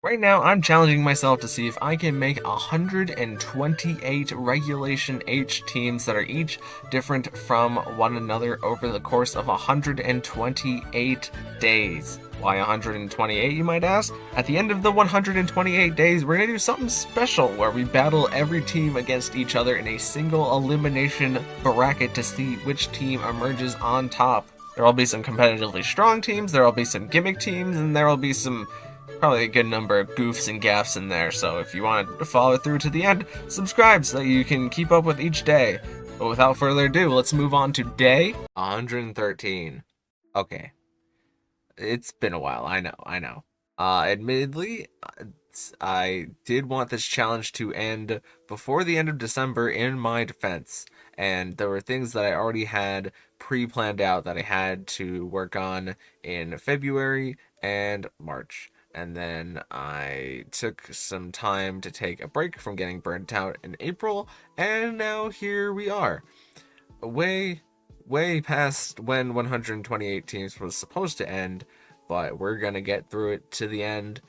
Right now, I'm challenging myself to see if I can make 128 Regulation H teams that are each different from one another over the course of 128 days. Why 128, you might ask? At the end of the 128 days, we're going to do something special where we battle every team against each other in a single elimination bracket to see which team emerges on top. There will be some competitively strong teams, there will be some gimmick teams, and there will be some probably a good number of goofs and gaffs in there, so if you want to follow through to the end, subscribe so that you can keep up with each day. But without further ado, let's move on to day 113. Okay, it's been a while, I know. Admittedly, I did want this challenge to end before the end of December in my defense, and there were things that I already had pre-planned out that I had to work on in February and March. And then I took some time to take a break from getting burnt out in April, and now here we are. Way past when 128 teams was supposed to end, but we're gonna get through it to the end,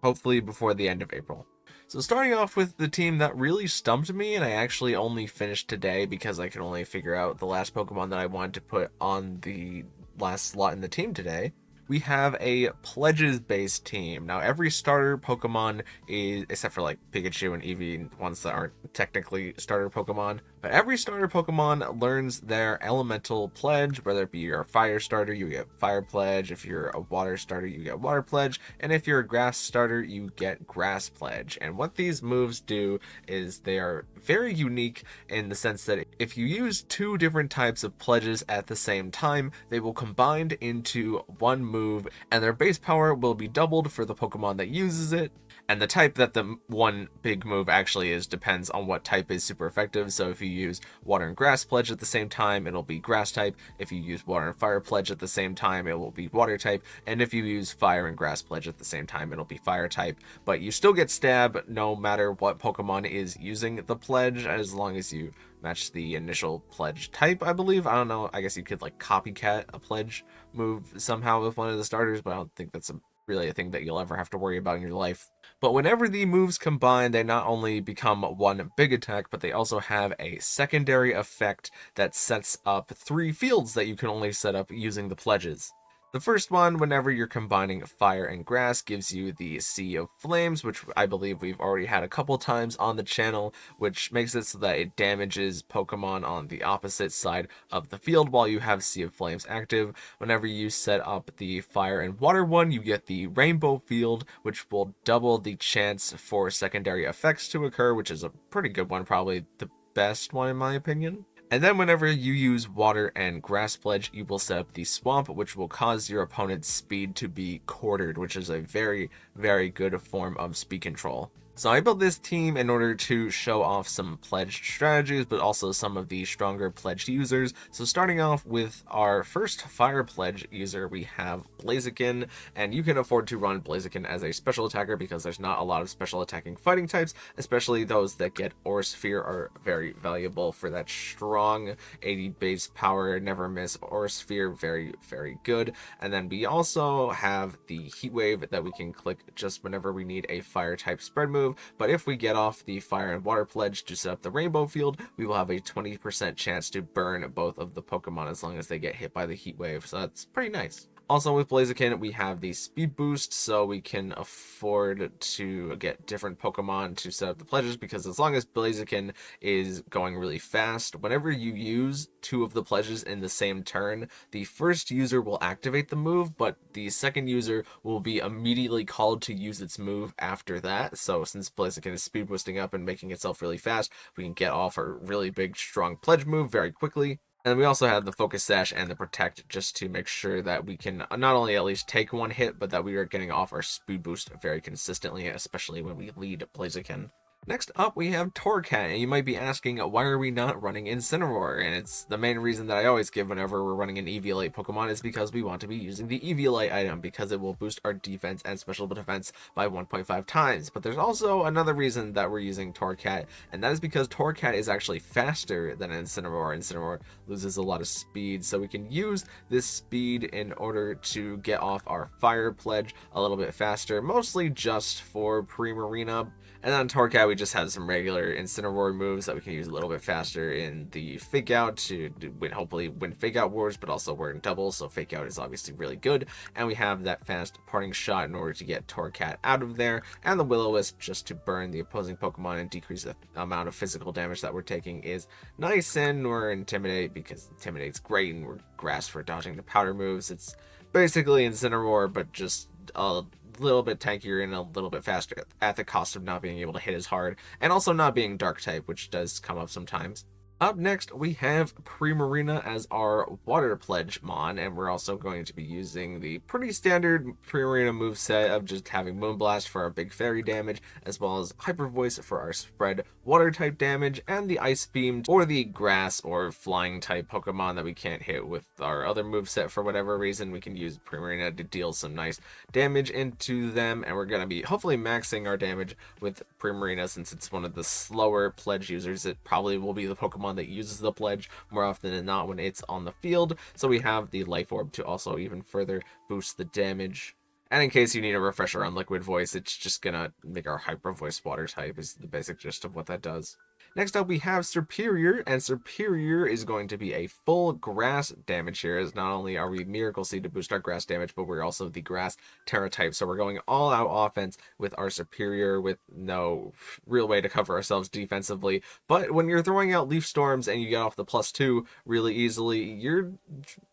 hopefully before the end of April. So starting off with the team that really stumped me, and I actually only finished today because I could only figure out the last Pokemon that I wanted to put on the last slot in the team today. We have a pledges-based team. Now, every starter Pokemon is, except for like Pikachu and Eevee, ones that aren't technically starter Pokemon, but every starter Pokemon learns their elemental pledge. Whether it be your fire starter, you get fire pledge. If you're a water starter, you get water pledge. And if you're a grass starter, you get grass pledge. And what these moves do is they are very unique in the sense that if you use two different types of pledges at the same time, they will combine into one move, and their base power will be doubled for the Pokemon that uses it. And the type that the one big move actually is depends on what type is super effective. So if you use water and grass pledge at the same time, it'll be grass type. If you use water and fire pledge at the same time, it will be water type. And if you use fire and grass pledge at the same time, it'll be fire type. But you still get stab no matter what Pokemon is using the pledge, as long as you match the initial pledge type, I believe. I don't know. I guess you could like copycat a pledge move somehow with one of the starters, but I don't think that's really a thing that you'll ever have to worry about in your life. But whenever the moves combine, they not only become one big attack, but they also have a secondary effect that sets up 3 fields that you can only set up using the pledges. The first one, whenever you're combining fire and grass, gives you the Sea of Flames, which I believe we've already had a couple times on the channel, which makes it so that it damages Pokemon on the opposite side of the field while you have Sea of Flames active. Whenever you set up the fire and water one, you get the Rainbow Field, which will double the chance for secondary effects to occur, which is a pretty good one, probably the best one in my opinion. And then whenever you use water and grass pledge, you will set up the swamp, which will cause your opponent's speed to be quartered, which is a very, very good form of speed control. So I built this team in order to show off some pledged strategies, but also some of the stronger pledged users. So starting off with our first fire pledge user, we have Blaziken, and you can afford to run Blaziken as a special attacker because there's not a lot of special attacking fighting types, especially those that get Aura Sphere are very valuable for that strong 80 base power, never miss Aura Sphere, very, very good. And then we also have the Heat Wave that we can click just whenever we need a fire type spread move. But if we get off the fire and water pledge to set up the rainbow field, we will have a 20% chance to burn both of the Pokemon as long as they get hit by the heat wave. So that's pretty nice. Also with Blaziken, we have the speed boost, so we can afford to get different Pokemon to set up the pledges, because as long as Blaziken is going really fast, whenever you use 2 of the pledges in the same turn, the first user will activate the move, but the second user will be immediately called to use its move after that. So since Blaziken is speed boosting up and making itself really fast, we can get off a really big, strong pledge move very quickly. And we also have the Focus Sash and the Protect just to make sure that we can not only at least take one hit, but that we are getting off our speed boost very consistently, especially when we lead Blaziken. Next up, we have Torcat, and you might be asking, why are we not running Incineroar? And it's the main reason that I always give whenever we're running an Eviolite Pokemon is because we want to be using the Eviolite item, because it will boost our defense and special defense by 1.5 times. But there's also another reason that we're using Torcat, and that is because Torcat is actually faster than Incineroar. Incineroar loses a lot of speed, so we can use this speed in order to get off our Fire Pledge a little bit faster, mostly just for Primarina. And on Torcat, we just have some regular Incineroar moves that we can use a little bit faster in the Fake Out to hopefully win Fake Out wars, but also we're in doubles, so Fake Out is obviously really good. And we have that fast parting shot in order to get Torcat out of there, and the Will-O-Wisp just to burn the opposing Pokemon and decrease the amount of physical damage that we're taking is nice. And we're Intimidate because Intimidate's great, and we're Grass for dodging the powder moves. It's basically Incineroar, but just a little bit tankier and a little bit faster at the cost of not being able to hit as hard, and also not being dark type, which does come up sometimes. Up next, we have Primarina as our Water Pledge Mon, and we're also going to be using the pretty standard Primarina moveset of just having Moonblast for our big fairy damage, as well as Hyper Voice for our spread water type damage, and the Ice Beam or the grass or flying type Pokemon that we can't hit with our other moveset for whatever reason. We can use Primarina to deal some nice damage into them, and we're going to be hopefully maxing our damage with Primarina since it's one of the slower pledge users. It probably will be the Pokemon that uses the pledge more often than not when it's on the field, so we have the Life Orb to also even further boost the damage. And in case you need a refresher on Liquid Voice, it's just gonna make our Hyper Voice water type is the basic gist of what that does. Next up, we have Superior, and Superior is going to be a full grass damage here, as not only are we Miracle Seed to boost our grass damage, but we're also the grass Terra type, so we're going all out offense with our Superior with no real way to cover ourselves defensively. But when you're throwing out Leaf Storms and you get off the +2 really easily, you're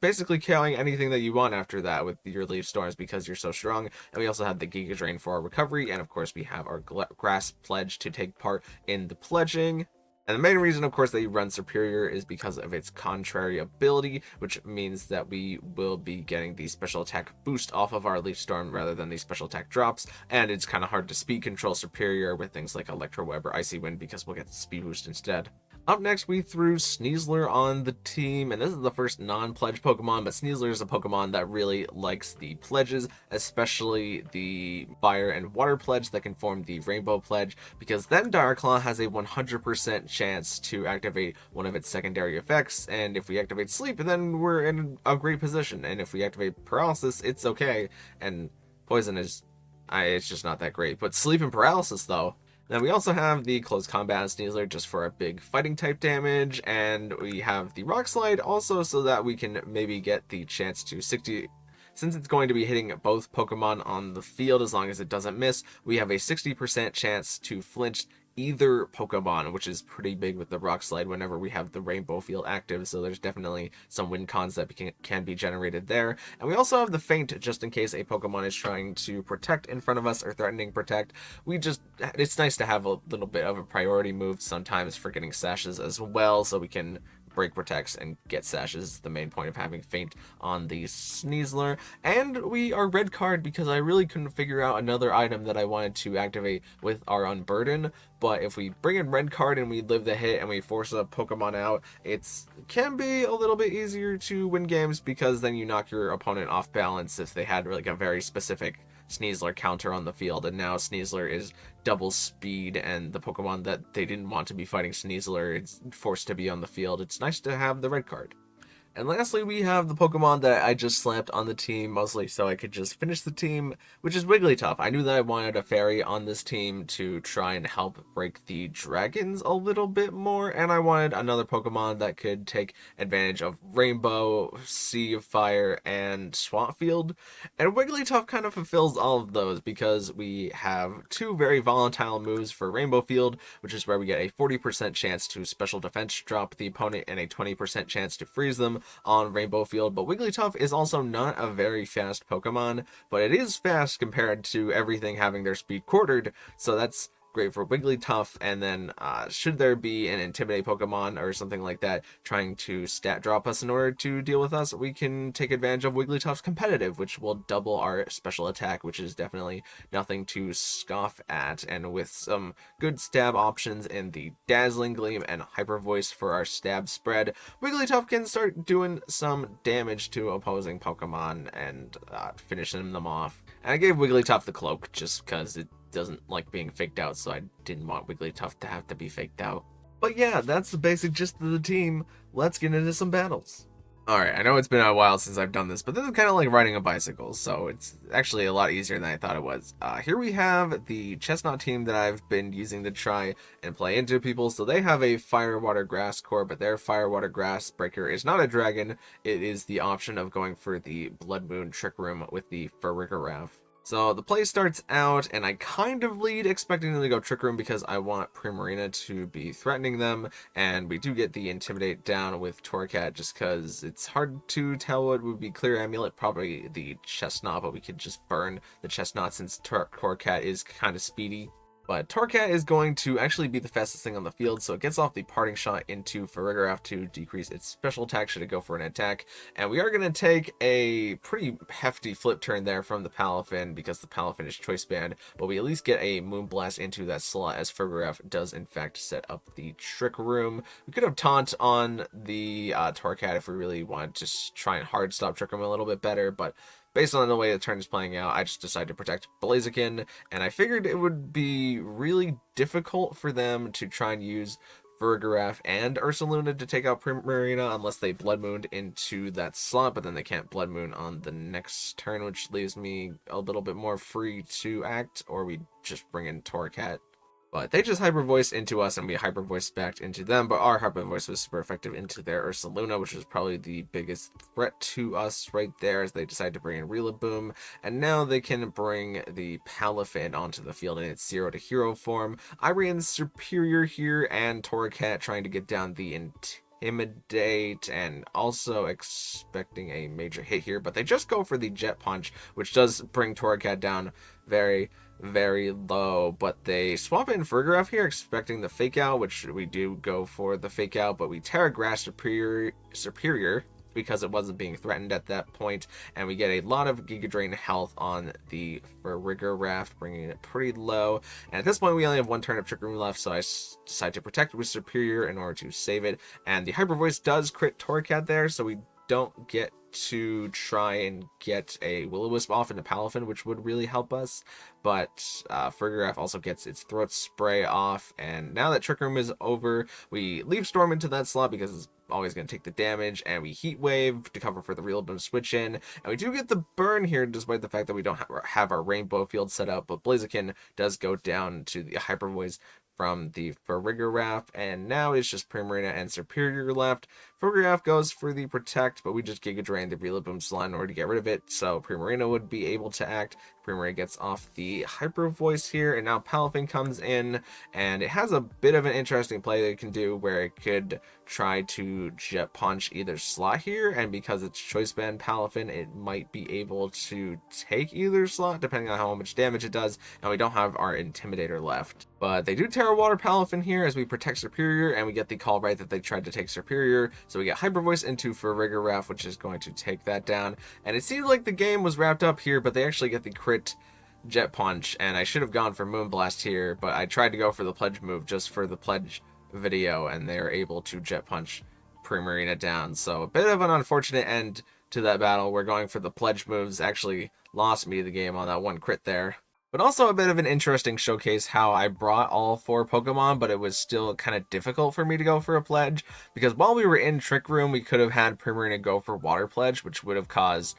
basically KOing anything that you want after that with your Leaf Storms because you're so strong. And we also have the Giga Drain for our recovery, and of course we have our Grass Pledge to take part in the pledging. And the main reason, of course, that you run Superior is because of its contrary ability, which means that we will be getting the special attack boost off of our Leaf Storm rather than the special attack drops, and it's kind of hard to speed control Superior with things like Electro Web or Icy Wind because we'll get the speed boost instead. Up next, we threw Sneasler on the team, and this is the first non-pledge Pokemon, but Sneasler is a Pokemon that really likes the pledges, especially the Fire and Water Pledge that can form the Rainbow Pledge, because then Darkclaw has a 100% chance to activate one of its secondary effects, and if we activate Sleep, then we're in a great position, and if we activate Paralysis, it's okay, and Poison is, it's just not that great, but Sleep and Paralysis, though. Then we also have the Close Combat Sneasler just for a big fighting type damage, and we have the Rock Slide also so that we can maybe get the chance to 60... Since it's going to be hitting both Pokemon on the field as long as it doesn't miss, we have a 60% chance to flinch either Pokemon, which is pretty big with the Rock Slide whenever we have the Rainbow Field active, so there's definitely some win cons that can be generated there. And we also have the Feint, just in case a Pokemon is trying to protect in front of us or threatening protect. It's nice to have a little bit of a priority move sometimes for getting sashes as well, so we can break protects and get sashes is the main point of having Feint on the Sneasler. And we are red card because I really couldn't figure out another item that I wanted to activate with our Unburden, but if we bring in red card and we live the hit and we force a Pokemon out, it can be a little bit easier to win games because then you knock your opponent off balance if they had like a very specific Sneasler counter on the field, and now Sneasler is double speed, and the Pokemon that they didn't want to be fighting Sneasler is forced to be on the field. It's nice to have the red card. And lastly, we have the Pokemon that I just slapped on the team, mostly so I could just finish the team, which is Wigglytuff. I knew that I wanted a fairy on this team to try and help break the dragons a little bit more, and I wanted another Pokemon that could take advantage of Rainbow, Sea of Fire, and Swamp Field. And Wigglytuff kind of fulfills all of those because we have two very volatile moves for Rainbow Field, which is where we get a 40% chance to special defense drop the opponent and a 20% chance to freeze them on Rainbow Field. But Wigglytuff is also not a very fast Pokemon, but it is fast compared to everything having their speed quartered, so that's great for Wigglytuff, and then should there be an Intimidate Pokemon or something like that trying to stat drop us in order to deal with us, we can take advantage of Wigglytuff's competitive, which will double our special attack, which is definitely nothing to scoff at. And with some good stab options in the Dazzling Gleam and Hyper Voice for our stab spread, Wigglytuff can start doing some damage to opposing Pokemon and finishing them off. And I gave Wigglytuff the cloak just because it doesn't like being faked out, so I didn't want Wigglytuff to have to be faked out. But yeah, that's the basic gist of the team. Let's get into some battles. Alright, I know it's been a while since I've done this, but this is kind of like riding a bicycle, so it's actually a lot easier than I thought it was. Here we have the Chestnut team that I've been using to try and play into people. So they have a Fire, Water, Grass core, but their Fire, Water, Grass breaker is not a dragon. It is the option of going for the Blood Moon Trick Room with the Farigiraf. So the play starts out, and I kind of lead expecting them to go Trick Room because I want Primarina to be threatening them, and we do get the Intimidate down with Torracat just because it's hard to tell what would be Clear Amulet, probably the Chestnut, but we could just burn the Chestnut since Torracat is kind of speedy. But Torracat is going to actually be the fastest thing on the field, so it gets off the Parting Shot into Farigiraf to decrease its special attack should it go for an attack. And we are going to take a pretty hefty flip turn there from the Palafin because the Palafin is Choice Band, but we at least get a Moonblast into that slot as Farigiraf does in fact set up the Trick Room. We could have Taunt on the Torracat if we really wanted to try and hard stop Trick Room a little bit better, but based on the way the turn is playing out, I just decided to protect Blaziken, and I figured it would be really difficult for them to try and use Farigiraf and Ursaluna to take out Primarina unless they Blood Mooned into that slot, but then they can't Blood Moon on the next turn, which leaves me a little bit more free to act, or we just bring in Torracat. But they just Hyper Voice into us, and we Hyper Voice back into them, but our Hyper Voice was super effective into their Ursaluna, which was probably the biggest threat to us right there as they decide to bring in Rillaboom, and now they can bring the Palafin onto the field in its 0 to hero form. Irian's superior here, and Torracat trying to get down the Intimidate, and also expecting a major hit here, but they just go for the Jet Punch, which does bring Torracat down very low, but they swap in Farigiraf here expecting the Fake Out, which we do go for the Fake Out, but we Terra Grass superior because it wasn't being threatened at that point, and we get a lot of Giga Drain health on the Farigiraf, bringing it pretty low. And at this point we only have one turn of Trick Room left, so I decide to protect with Superior in order to save it, and the Hyper Voice does crit Torracat there, so we don't get to try and get a Will-O-Wisp off into Palafin, which would really help us, but Farigiraf also gets its Throat Spray off, and now that Trick Room is over, we leave Storm into that slot because it's always going to take the damage, and we Heat Wave to cover for the Rillaboom switch in, and we do get the burn here despite the fact that we don't have our Rainbow Field set up, but Blaziken does go down to the Hyper Voice from the Farigiraf, and now it's just Primarina and Superior left. Farigiraf goes for the Protect, but we just Giga Drain the Rillaboom slot in order to get rid of it, so Primarina would be able to act. Primarina gets off the Hyper Voice here, and now Palafin comes in, and it has a bit of an interesting play that it can do where it could try to Jet Punch either slot here, and because it's Choice Band Palafin, it might be able to take either slot depending on how much damage it does, and we don't have our Intimidator left. But they do Terra Water Palafin here as we protect Superior, and we get the call right that they tried to take Superior, so we get Hyper Voice into Farigiraf, which is going to take that down, and it seems like the game was wrapped up here, but they actually get the crit Jet Punch, and I should have gone for Moonblast here, but I tried to go for the Pledge move just for the Pledge video, and they are able to Jet Punch Primarina down, so a bit of an unfortunate end to that battle. We're going for the Pledge moves, actually lost me the game on that one crit there. But also a bit of an interesting showcase how I brought all 4 Pokemon, but it was still kind of difficult for me to go for a Pledge, because while we were in Trick Room, we could have had Primarina go for Water Pledge, which would have caused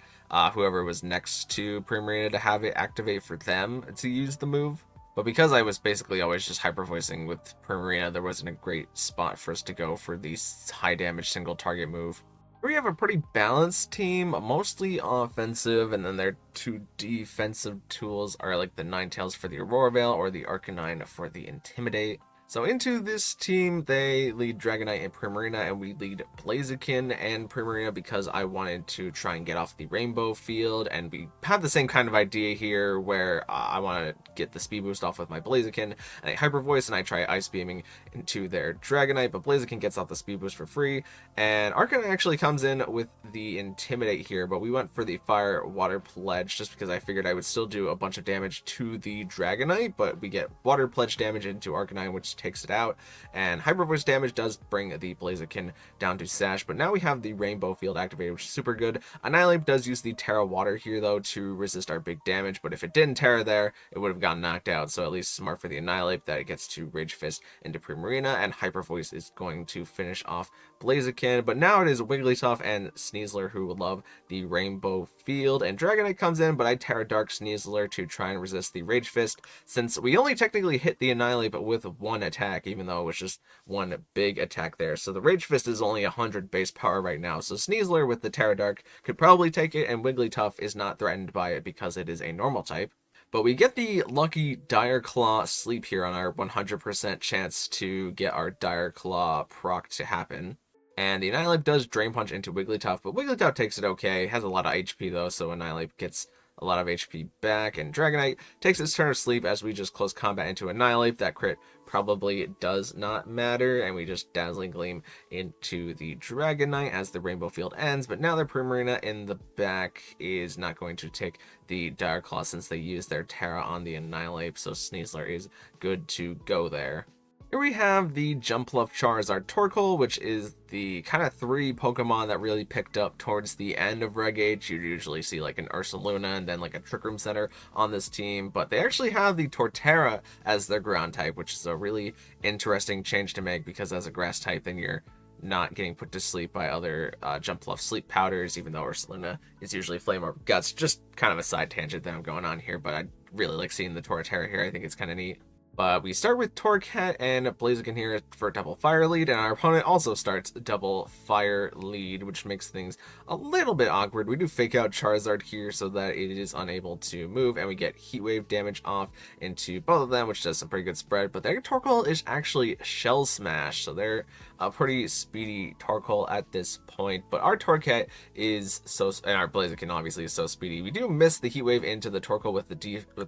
whoever was next to Primarina to have it activate for them to use the move. But because I was basically always just Hyper Voicing with Primarina, there wasn't a great spot for us to go for the high damage single target move. We have a pretty balanced team, mostly offensive, and then their 2 defensive tools are like the Ninetales for the Aurora Veil or the Arcanine for the Intimidate. So into this team, they lead Dragonite and Primarina, and we lead Blaziken and Primarina because I wanted to try and get off the Rainbow field, and we have the same kind of idea here where I want to get the speed boost off with my Blaziken and a Hyper Voice, and I try Ice Beaming into their Dragonite, but Blaziken gets off the speed boost for free, and Arcanine actually comes in with the Intimidate here, but we went for the Fire Water Pledge just because I figured I would still do a bunch of damage to the Dragonite, but we get Water Pledge damage into Arcanine, which takes it out, and Hyper Voice damage does bring the Blaziken down to Sash, but now we have the Rainbow Field activated, which is super good. Annihilate does use the Terra Water here, though, to resist our big damage, but if it didn't Terra there, it would have gotten knocked out, so at least smart for the Annihilate that it gets to Rage Fist into Primarina, and Hyper Voice is going to finish off Blaziken, but now it is Wigglytuff and Sneasler who would love the Rainbow Field, and Dragonite comes in, but I Terra Dark Sneasler to try and resist the Rage Fist, since we only technically hit the Annihilate, but with one attack, even though it was just one big attack there. So the Rage Fist is only 100 base power right now, so Sneasler with the Terra Dark could probably take it, and Wigglytuff is not threatened by it because it is a normal type. But we get the lucky Dire Claw sleep here on our 100% chance to get our Dire Claw proc to happen. And the Annihilate does Drain Punch into Wigglytuff, but Wigglytuff takes it okay. It has a lot of HP though, so Annihilate gets a lot of HP back, and Dragonite takes its turn of sleep as we just close combat into Annihilate. That crit probably does not matter, and we just Dazzling Gleam into the Dragonite as the Rainbow Field ends, but now their Primarina in the back is not going to take the Dire Claw since they used their Terra on the Annihilate, so Sneasler is good to go there. Here we have the Jumpluff Charizard Torkoal, which is the kind of 3 Pokemon that really picked up towards the end of Reg Age. You usually see like an Ursaluna and then like a Trick Room Center on this team, but they actually have the Torterra as their ground type, which is a really interesting change to make because as a grass type, then you're not getting put to sleep by other Jumpluff sleep powders, even though Ursaluna is usually Flame Orb Guts. Just kind of a side tangent that I'm going on here, but I really like seeing the Torterra here. I think it's kind of neat. But we start with Torracat and Blaziken here for double fire lead, and our opponent also starts double fire lead, which makes things a little bit awkward. We do fake out Charizard here so that it is unable to move, and we get Heat Wave damage off into both of them, which does some pretty good spread. But their Torkoal is actually Shell Smash, so they're a pretty speedy Torkoal at this point. But our Torracat is and our Blaziken obviously is so speedy. We do miss the Heat Wave into the Torkoal with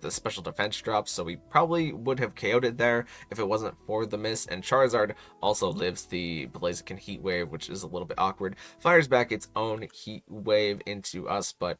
the special defense drop, so we probably would have KO'd it there if it wasn't for the miss, and Charizard also lives the Blaziken Heat Wave, which is a little bit awkward. Fires back its own Heat Wave into us, but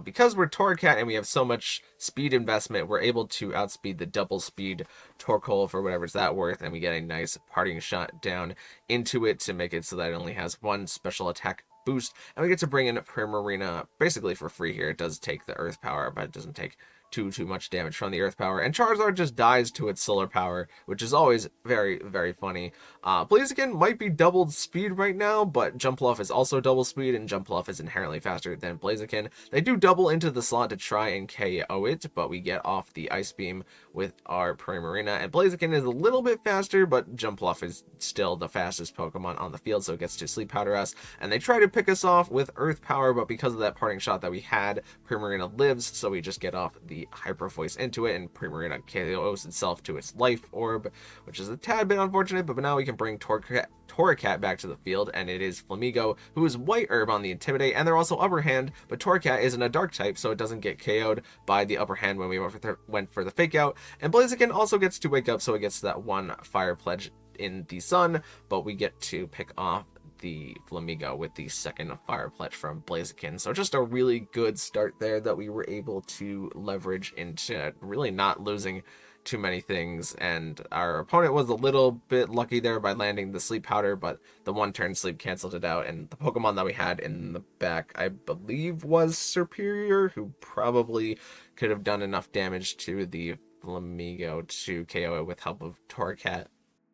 because we're Torracat and we have so much speed investment, we're able to outspeed the double speed Torkoal for whatever's that worth, and we get a nice parting shot down into it to make it so that it only has one special attack boost, and we get to bring in Primarina basically for free here. It does take the Earth Power, but it doesn't take too much damage from the Earth Power, and Charizard just dies to its Solar Power, which is always very, very funny. Blaziken might be doubled speed right now, but Jumpluff is also double speed, and Jumpluff is inherently faster than Blaziken. They do double into the slot to try and KO it, but we get off the Ice Beam with our Primarina, and Blaziken is a little bit faster, but Jumpluff is still the fastest Pokemon on the field, so it gets to Sleep Powder us, and they try to pick us off with Earth Power, but because of that parting shot that we had, Primarina lives, so we just get off the Hyper Voice into it, and Primarina KOs itself to its Life Orb, which is a tad bit unfortunate, but now we can bring Torracat back to the field, and it is Flamigo, who is White Herb on the Intimidate, and they're also Upper Hand, but Torracat isn't a Dark type, so it doesn't get KO'd by the Upper Hand when we went for the Fake Out, and Blaziken also gets to wake up, so it gets that one Fire Pledge in the Sun, but we get to pick off the Flamigo with the second Fire Pledge from Blaziken. So just a really good start there that we were able to leverage into really not losing too many things, and our opponent was a little bit lucky there by landing the Sleep Powder, but the one turn sleep canceled it out, and the Pokemon that we had in the back I believe was Superior, who probably could have done enough damage to the Flamigo to KO it with help of Torracat.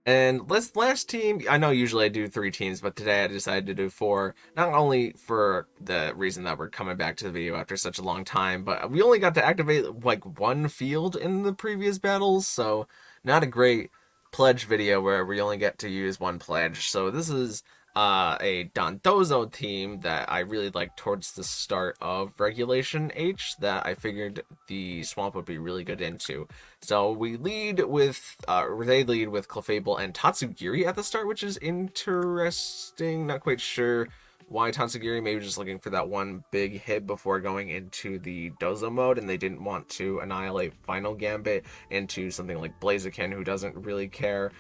And this last team, I know usually I do 3 teams, but today I decided to do 4, not only for the reason that we're coming back to the video after such a long time, but we only got to activate like 1 field in the previous battles, so not a great pledge video where we only get to use 1 pledge. So this is a Dondozo team that I really liked towards the start of Regulation H that I figured the Swamp would be really good into. So we lead with, they lead with Clefable and Tatsugiri at the start, which is interesting. Not quite sure why Tatsugiri, maybe just looking for that one big hit before going into the Dozo mode, and they didn't want to annihilate Final Gambit into something like Blaziken, who doesn't really care.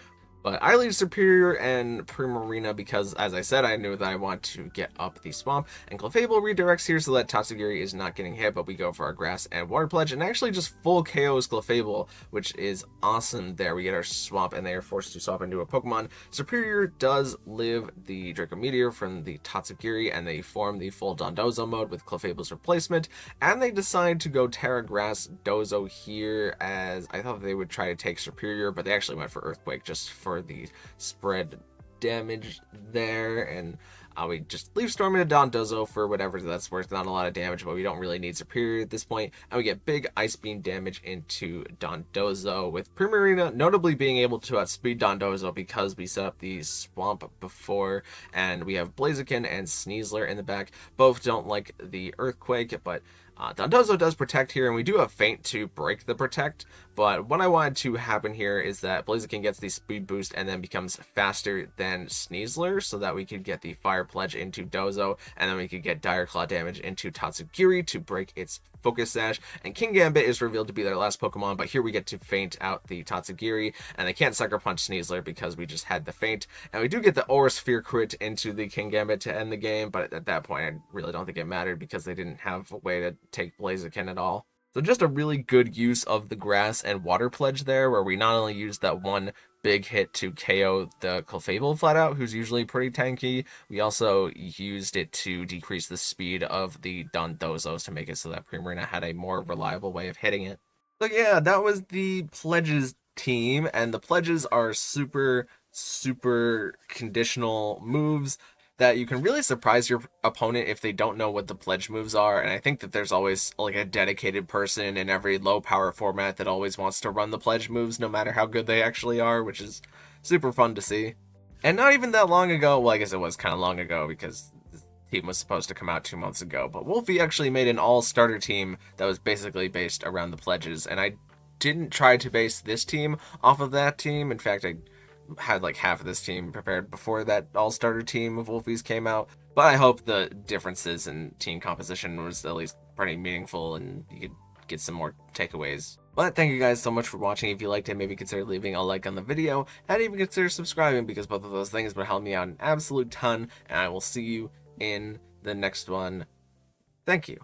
But I lead Superior and Primarina because, as I said, I knew that I want to get up the Swamp. And Clefable redirects here so that Tatsugiri is not getting hit, but we go for our Grass and Water Pledge, and actually just full KOs Clefable, which is awesome there. We get our Swamp, and they are forced to swap into a Pokemon. Superior does live the Draco Meteor from the Tatsugiri, and they form the full Dondozo mode with Clefable's replacement, and they decide to go Terra Grass Dozo here, as I thought they would try to take Superior, but they actually went for Earthquake just for the spread damage there, and we just leave Storm into Dondozo for whatever that's worth. Not a lot of damage, but we don't really need Superior at this point, and we get big Ice Beam damage into Dondozo, with Primarina notably being able to outspeed Dondozo because we set up the Swamp before, and we have Blaziken and Sneasler in the back. Both don't like the Earthquake, but Dondozo does Protect here, and we do have Feint to break the Protect, but what I wanted to happen here is that Blaziken gets the speed boost and then becomes faster than Sneasler, so that we could get the Fire Pledge into Dozo, and then we could get Dire Claw damage into Tatsugiri to break its Focus Sash, and King Gambit is revealed to be their last Pokemon, but here we get to feint out the Tatsugiri, and they can't Sucker Punch Sneasler because we just had the feint, and we do get the Aura Sphere crit into the King Gambit to end the game, but at that point I really don't think it mattered because they didn't have a way to take Blaziken at all. So just a really good use of the Grass and Water Pledge there, where we not only used that one big hit to KO the Clefable flat out, who's usually pretty tanky, we also used it to decrease the speed of the Dondozos to make it so that Primarina had a more reliable way of hitting it. So yeah, that was the Pledges team, and the Pledges are super conditional moves that you can really surprise your opponent if they don't know what the pledge moves are, and I think that there's always like a dedicated person in every low power format that always wants to run the pledge moves no matter how good they actually are, which is super fun to see. And not even that long ago, well I guess it was kind of long ago because the team was supposed to come out 2 months ago, but Wolfie actually made an all-starter team that was basically based around the pledges, and I didn't try to base this team off of that team. In fact, I had like half of this team prepared before that all-starter team of Wolfies came out, but I hope the differences in team composition was at least pretty meaningful and you could get some more takeaways. But thank you guys so much for watching. If you liked it, maybe consider leaving a like on the video, and even consider subscribing, because both of those things would help me out an absolute ton, and I will see you in the next one. Thank you.